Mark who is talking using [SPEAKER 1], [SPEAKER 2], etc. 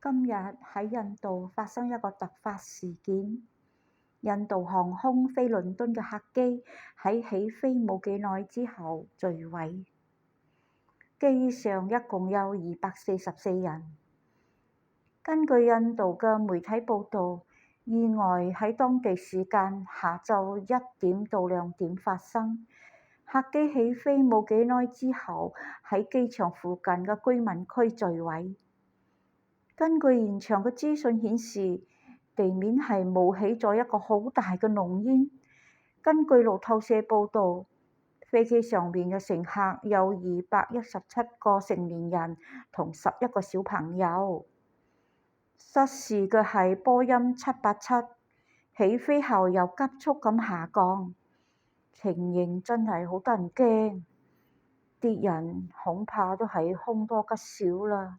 [SPEAKER 1] 今日喺印度發生一個突發事件，印度航空飛倫敦嘅客機喺起飛冇幾耐之後墜毀，機上一共有244人。根據印度嘅媒體報導，意外喺當地時間下晝1點到2點發生。客機起飛冇幾耐之後，喺機場附近嘅居民區墜毀。根據現場嘅資訊顯示，地面係冒起咗一個好大嘅濃煙。根據路透社報導，飛機上面嘅乘客有217個成年人同11個小朋友。失事嘅係波音787，起飛後又急速咁下降，情形真係好得人驚，啲人恐怕都係凶多吉少啦。